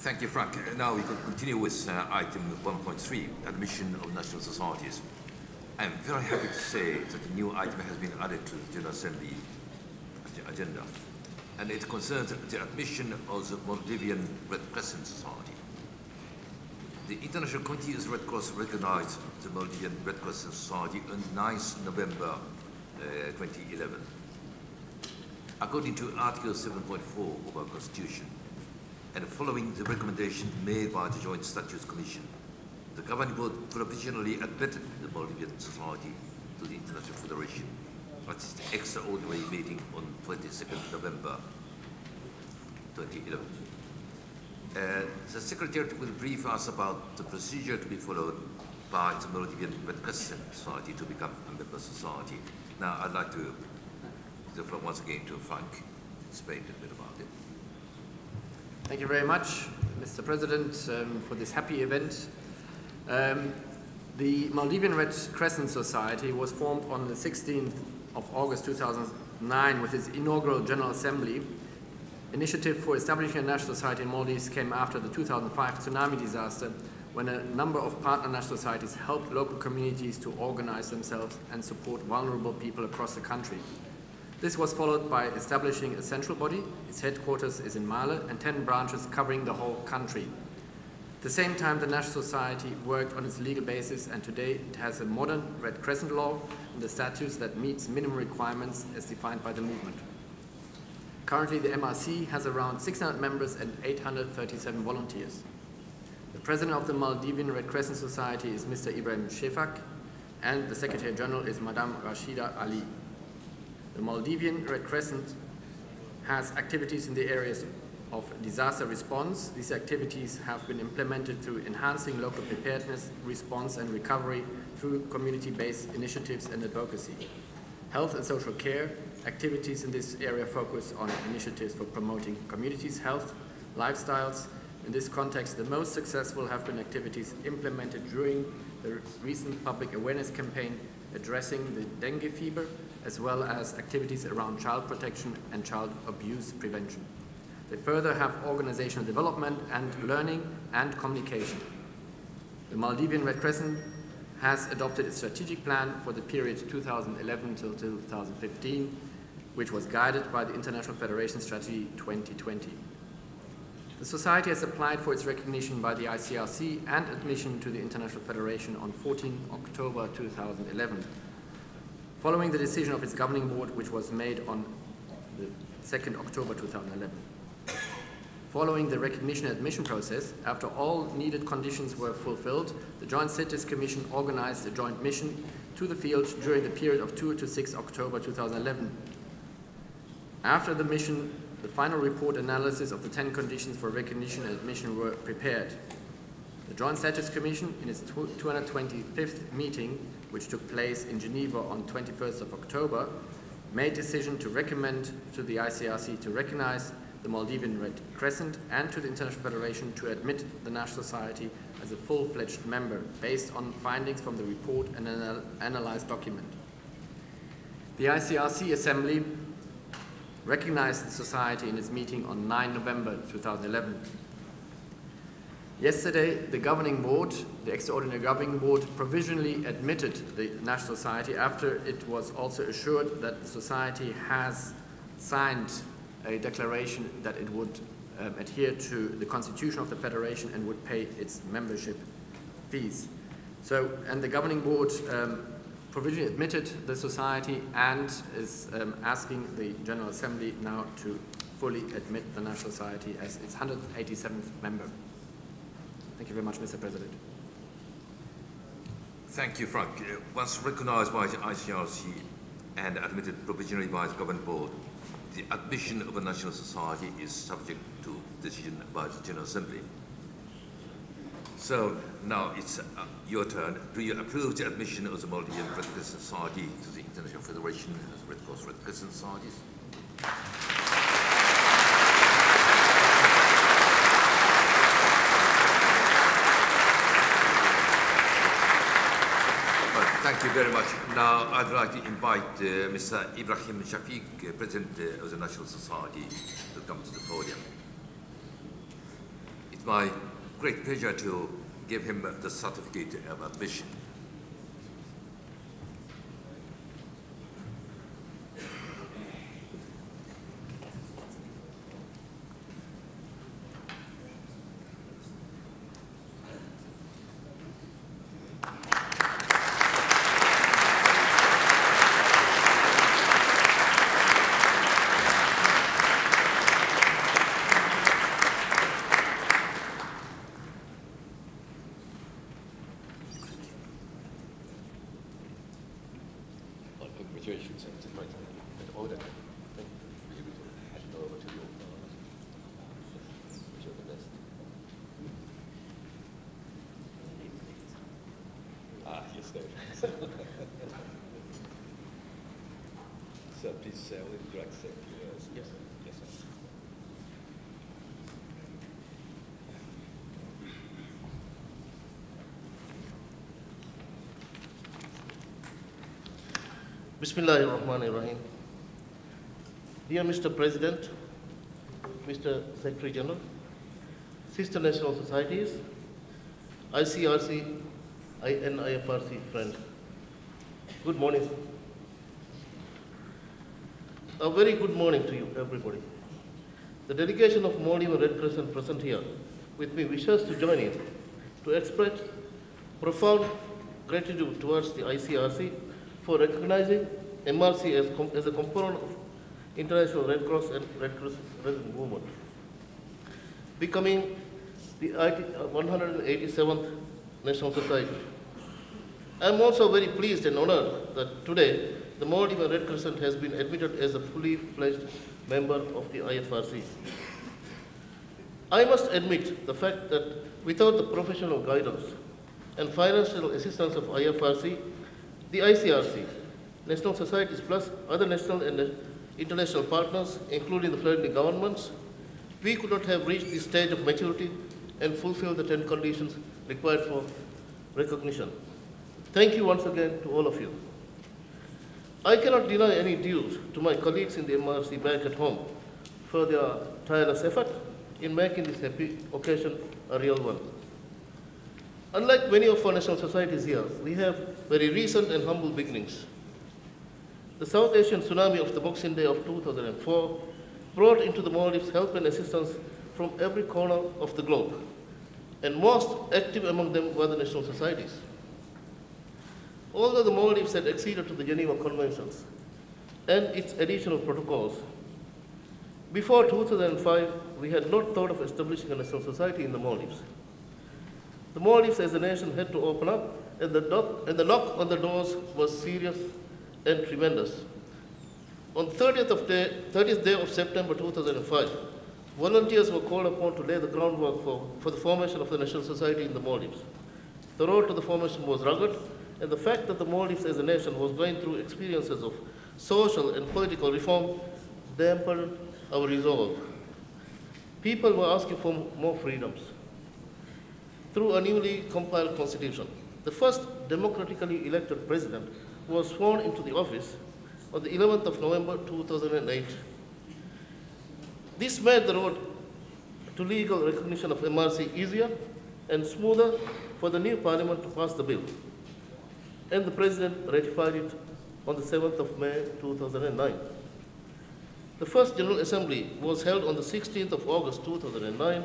Thank you, Frank. Now we can continue with item 1.3, admission of national societies. I'm very happy to say that a new item has been added to the General Assembly agenda, and it concerns the admission of the Maldivian Red Crescent Society. The International Committee of the Red Cross recognized the Maldivian Red Crescent Society on 9th November 2011. According to Article 7.4 of our Constitution, and following the recommendation made by the Joint Statutes Commission, the Governing Board provisionally admitted the Maldivian Society to the International Federation at its extraordinary meeting on 22nd November 2011. The Secretary will brief us about the procedure to be followed by the Maldivian Red Crescent Society to become a member society. Now, I'd like to give the floor once again to Frank to explain a bit about it. Thank you very much, Mr. President, for this happy event. The Maldivian Red Crescent Society was formed on the 16th of August 2009 with its inaugural General Assembly. Initiative for establishing a national society in Maldives came after the 2005 tsunami disaster, when a number of partner national societies helped local communities to organize themselves and support vulnerable people across the country. This was followed by establishing a central body. Its headquarters is in Male, and 10 branches covering the whole country. At the same time, the National Society worked on its legal basis, and today it has a modern Red Crescent law and the statutes that meets minimum requirements as defined by the movement. Currently, the MRC has around 600 members and 837 volunteers. The president of the Maldivian Red Crescent Society is Mr. Ibrahim Shefak, and the Secretary General is Madame Rashida Ali. The Maldivian Red Crescent has activities in the areas of disaster response. These activities have been implemented through enhancing local preparedness, response and recovery through community-based initiatives and advocacy. Health and social care activities in this area focus on initiatives for promoting communities' health, lifestyles. In this context, the most successful have been activities implemented during the recent public awareness campaign addressing the dengue fever, as well as activities around child protection and child abuse prevention. They further have organizational development and learning and communication. The Maldivian Red Crescent has adopted a strategic plan for the period 2011 till 2015, which was guided by the International Federation Strategy 2020. The Society has applied for its recognition by the ICRC and admission to the International Federation on 14 October 2011. Following the decision of its governing board, which was made on the 2nd October 2011. Following the recognition and admission process, after all needed conditions were fulfilled, the Joint Statutes Commission organized a joint mission to the field during the period of 2 to 6 October 2011. After the mission, the final report analysis of the 10 conditions for recognition and admission were prepared. The Joint Statutes Commission, in its 225th meeting, which took place in Geneva on 21st of October, made decision to recommend to the ICRC to recognize the Maldivian Red Crescent and to the International Federation to admit the National Society as a full-fledged member based on findings from the report and an analyzed document. The ICRC Assembly recognized the Society in its meeting on 9 November 2011. Yesterday, the Governing Board, the Extraordinary Governing Board, provisionally admitted the National Society after it was also assured that the Society has signed a declaration that it would adhere to the Constitution of the Federation and would pay its membership fees. And the Governing Board provisionally admitted the Society and is asking the General Assembly now to fully admit the National Society as its 187th member. Thank you very much, Mr. President. Thank you, Frank. Once recognized by the ICRC and admitted provisionally by the Governing Board, the admission of a national society is subject to decision by the General Assembly. So now it's your turn. Do you approve the admission of the Maldivian Red Crescent Society to the International Federation as Red Cross Red Crescent Societies? Thank you very much. Now I'd like to invite Mr. Ibrahim Shafik, President of the National Society, to come to the podium. It's my great pleasure to give him the certificate of admission. Congratulations. It's quite an order. Be able to hand over to you. Wish you the best. Yes, sir. So please, with direct thank you. Yes, sir. Yes, sir. Bismillahirrahmanirrahim. Dear Mr. President, Mr. Secretary General, sister national societies, ICRC, INIFRC friends, good morning. A very good morning to you, everybody. The delegation of Maldivian Red Crescent present here with me wishes to join in to express profound gratitude towards the ICRC for recognizing MRC as a component of International Red Cross and Red Crescent movement, becoming the 187th National Society. I am also very pleased and honored that today the Maldivian Red Crescent has been admitted as a fully fledged member of the IFRC. I must admit the fact that without the professional guidance and financial assistance of IFRC, the ICRC, national societies plus other national and international partners, including the friendly governments, we could not have reached this stage of maturity and fulfill the 10 conditions required for recognition. Thank you once again to all of you. I cannot deny any dues to my colleagues in the MRC back at home for their tireless effort in making this happy occasion a real one. Unlike many of our national societies here, we have very recent and humble beginnings. The South Asian tsunami of the Boxing Day of 2004 brought into the Maldives help and assistance from every corner of the globe, and most active among them were the national societies. Although the Maldives had acceded to the Geneva Conventions and its additional protocols, before 2005, we had not thought of establishing a national society in the Maldives. The Maldives as a nation had to open up, and the knock on the doors was serious and tremendous. On 30th day of September 2005, volunteers were called upon to lay the groundwork for the formation of the National Society in the Maldives. The road to the formation was rugged, and the fact that the Maldives as a nation was going through experiences of social and political reform dampened our resolve. People were asking for more freedoms. Through a newly compiled constitution, the first democratically elected president was sworn into the office on the 11th of November 2008. This made the road to legal recognition of MRC easier and smoother for the new parliament to pass the bill. And the president ratified it on the 7th of May 2009. The first General Assembly was held on the 16th of August 2009,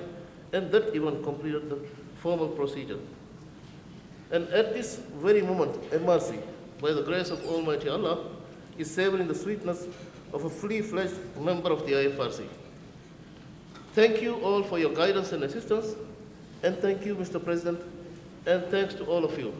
and that event completed the formal procedure. And at this very moment, MRC, by the grace of Almighty Allah, is savoring the sweetness of a fully fledged member of the IFRC. Thank you all for your guidance and assistance, and thank you, Mr. President, and thanks to all of you.